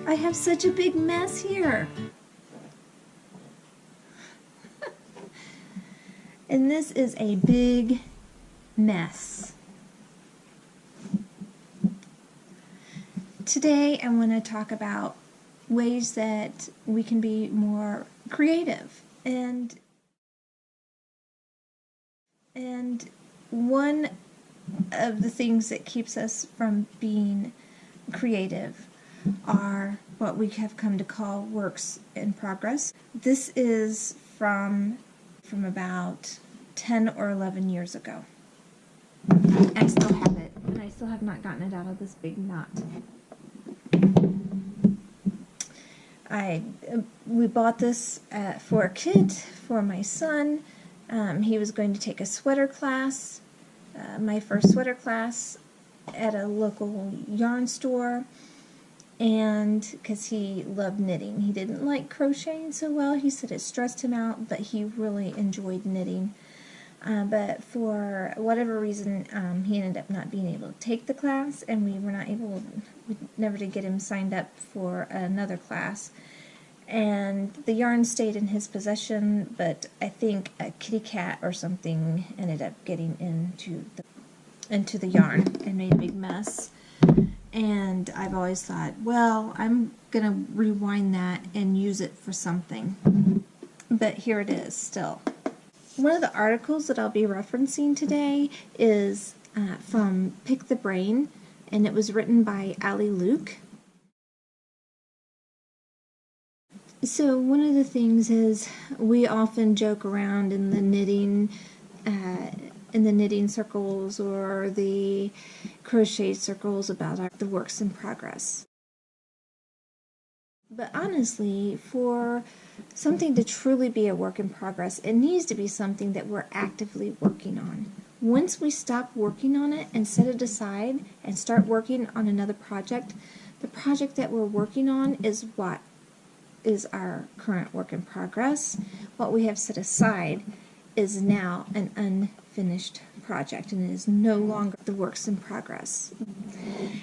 I have such a big mess here. And this is a big mess. Today I want to talk about ways that we can be more creative. And one of the things that keeps us from being creative are what we have come to call works in progress. This is from about 10 or 11 years ago. I still have it, and I still have not gotten it out of this big knot. We bought this for a kit for my son. He was going to take a sweater class, my first sweater class, at a local yarn store, and because he loved knitting. He didn't like crocheting so well. He said it stressed him out, but he really enjoyed knitting. But for whatever reason, he ended up not being able to take the class, and we never did get him signed up for another class. And the yarn stayed in his possession, but I think a kitty cat or something ended up getting into the yarn and made a big mess. And I've always thought, well, I'm going to rewind that and use it for something. But here it is still. One of the articles that I'll be referencing today is from Pick the Brain, and it was written by Ali Luke. So one of the things is we often joke around in the knitting circles or the crochet circles about the works in progress. But honestly, for something to truly be a work in progress, it needs to be something that we're actively working on. Once we stop working on it and set it aside and start working on another project, the project that we're working on is what is our current work in progress. What we have set aside is now an unfinished project, and it is no longer the works in progress.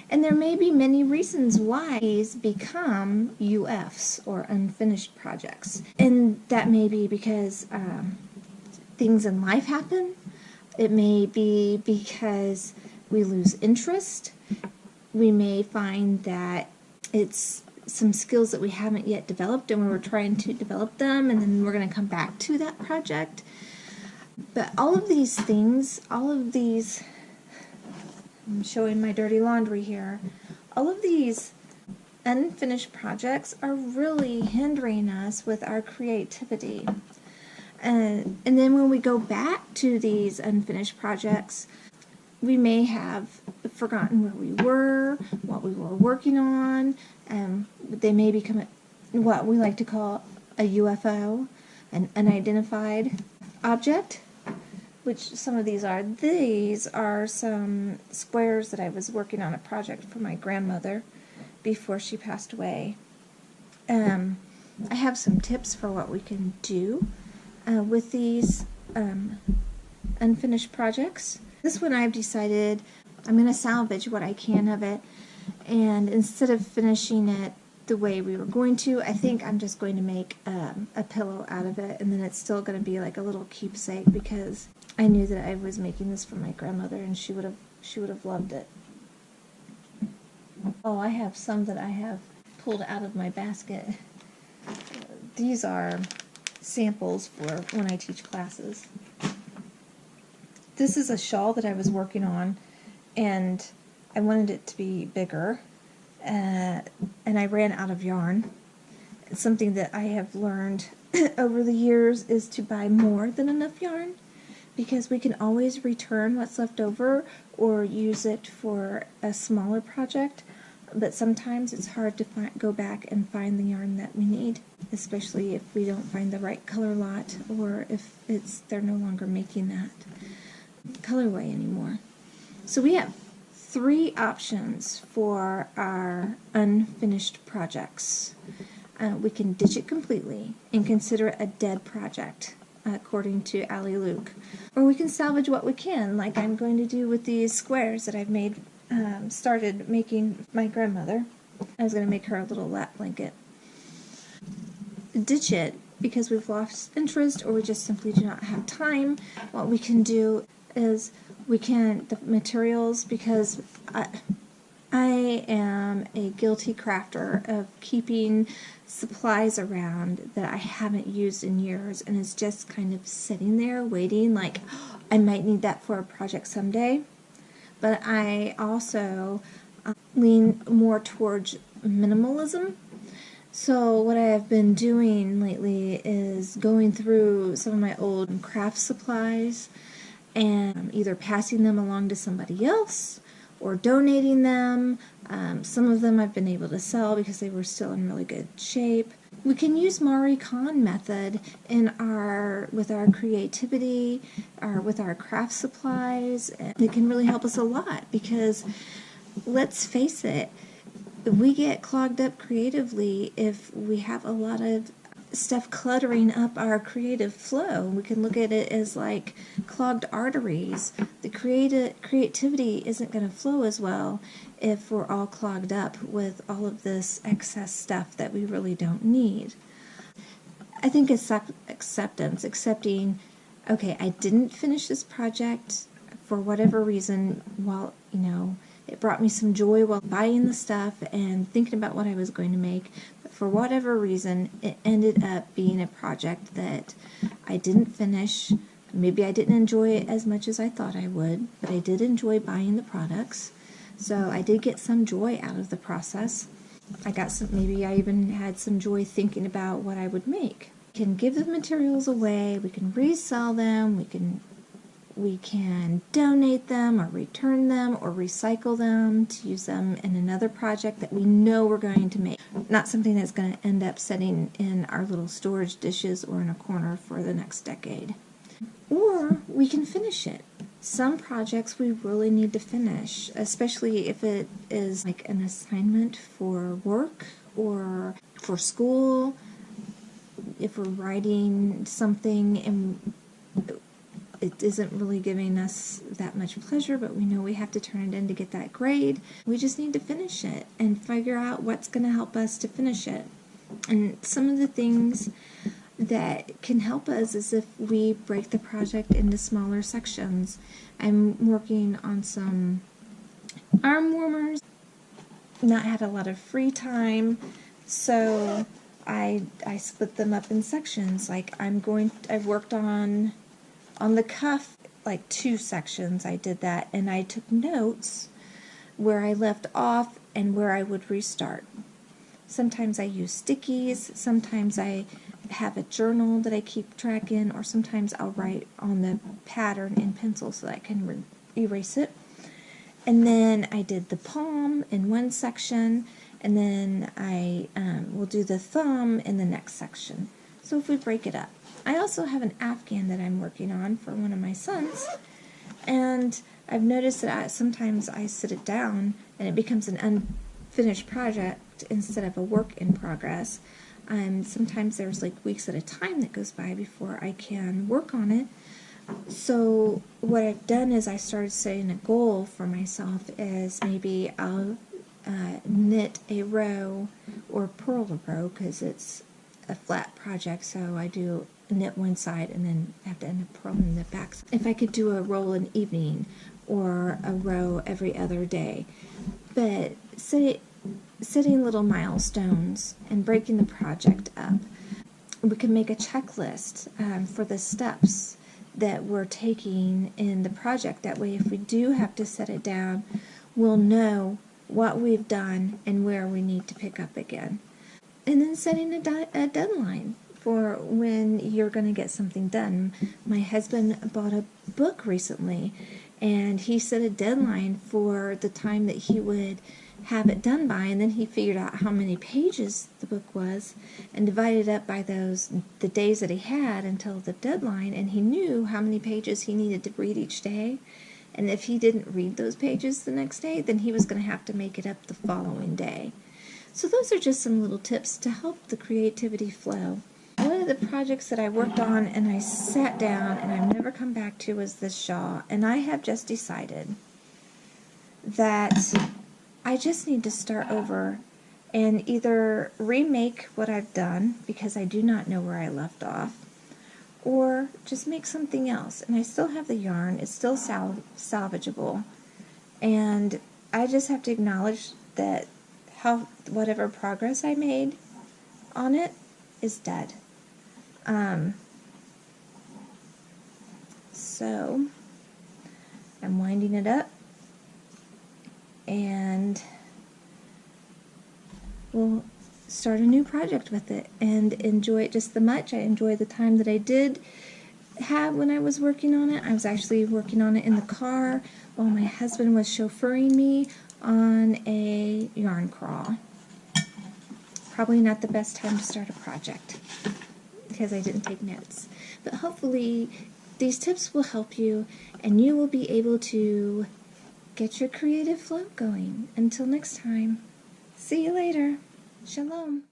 And there may be many reasons why these become UFs, or unfinished projects. And that may be because things in life happen. It may be because we lose interest. We may find that it's some skills that we haven't yet developed, and we're trying to develop them, and then we're going to come back to that project. But all of these things, I'm showing my dirty laundry here, all of these unfinished projects are really hindering us with our creativity. And then when we go back to these unfinished projects, we may have forgotten where we were, what we were working on, they may become what we like to call a UFO, an unidentified object, which some of these are. These are some squares that I was working on a project for my grandmother before she passed away. I have some tips for what we can do with these unfinished projects. This one I've decided I'm going to salvage what I can of it, and instead of finishing it the way we were going to, I think I'm just going to make a pillow out of it, and then it's still going to be like a little keepsake, because I knew that I was making this for my grandmother, and she would have loved it. Oh, I have some that I have pulled out of my basket. These are samples for when I teach classes. This is a shawl that I was working on, and I wanted it to be bigger, and I ran out of yarn. Something that I have learned over the years is to buy more than enough yarn, because we can always return what's left over or use it for a smaller project, but sometimes it's hard to go back and find the yarn that we need, especially if we don't find the right color lot, or if they're no longer making that colorway anymore. So we have 3 options for our unfinished projects. We can ditch it completely and consider it a dead project, according to Ali Luke. Or we can salvage what we can, like I'm going to do with these squares that I've made, started making my grandmother. I was going to make her a little lap blanket. Ditch it because we've lost interest or we just simply do not have time. What we can do is the materials, because I am a guilty crafter of keeping supplies around that I haven't used in years, and it's just kind of sitting there waiting, like, oh, I might need that for a project someday. But I also lean more towards minimalism. So what I have been doing lately is going through some of my old craft supplies and either passing them along to somebody else or donating them. Some of them I've been able to sell because they were still in really good shape. We can use Marie Kahn method with our creativity, with our craft supplies. It can really help us a lot because, let's face it, we get clogged up creatively if we have a lot of stuff cluttering up our creative flow. We can look at it as like clogged arteries. The creativity isn't going to flow as well if we're all clogged up with all of this excess stuff that we really don't need. I think it's accepting, okay, I didn't finish this project for whatever reason. While, it brought me some joy while buying the stuff and thinking about what I was going to make. But for whatever reason, it ended up being a project that I didn't finish. Maybe I didn't enjoy it as much as I thought I would, but I did enjoy buying the products. So I did get some joy out of the process. Maybe I even had some joy thinking about what I would make. We can give the materials away, we can resell them, we can donate them or return them or recycle them to use them in another project that we know we're going to make. Not something that's going to end up sitting in our little storage dishes or in a corner for the next decade. Or we can finish it. Some projects we really need to finish, especially if it is like an assignment for work or for school. If we're writing something and it isn't really giving us that much pleasure, but we know we have to turn it in to get that grade, we just need to finish it and figure out what's going to help us to finish it. And some of the things that can help us is if we break the project into smaller sections. I'm working on some arm warmers. Not had a lot of free time, so I split them up in sections. Like I've worked on the cuff, like 2 sections. I did that, and I took notes where I left off and where I would restart. Sometimes I use stickies, sometimes I have a journal that I keep track in, or sometimes I'll write on the pattern in pencil so that I can erase it. And then I did the palm in one section, and then I will do the thumb in the next section. So if we break it up. I also have an Afghan that I'm working on for one of my sons, and I've noticed that sometimes I sit it down and it becomes an unfinished project instead of a work in progress. Sometimes there's like weeks at a time that goes by before I can work on it. So what I've done is I started setting a goal for myself is maybe I'll knit a row or purl a row because it's a flat project, so I do knit one side and then have to end up purling the back. If I could do a roll in evening or a row every other day, but setting little milestones and breaking the project up. We can make a checklist for the steps that we're taking in the project. That way, if we do have to set it down, we'll know what we've done and where we need to pick up again. And then setting a deadline for when you're going to get something done. My husband bought a book recently, and he set a deadline for the time that he would have it done by, and then he figured out how many pages the book was and divided it up by the days that he had until the deadline, and he knew how many pages he needed to read each day. And if he didn't read those pages the next day, then he was going to have to make it up the following day. So those are just some little tips to help the creativity flow. One of the projects that I worked on and I sat down and I've never come back to was this shawl. And I have just decided that I just need to start over and either remake what I've done because I do not know where I left off, or just make something else. And I still have the yarn, it's still salvageable, and I just have to acknowledge that whatever progress I made on it is dead. So I'm winding it up, and we'll start a new project with it and enjoy it just as much. I enjoy the time that I did have when I was working on it. I was actually working on it in the car while my husband was chauffeuring me on a yarn crawl. Probably not the best time to start a project because I didn't take notes. But hopefully these tips will help you and you will be able to get your creative flow going. Until next time, see you later. Shalom.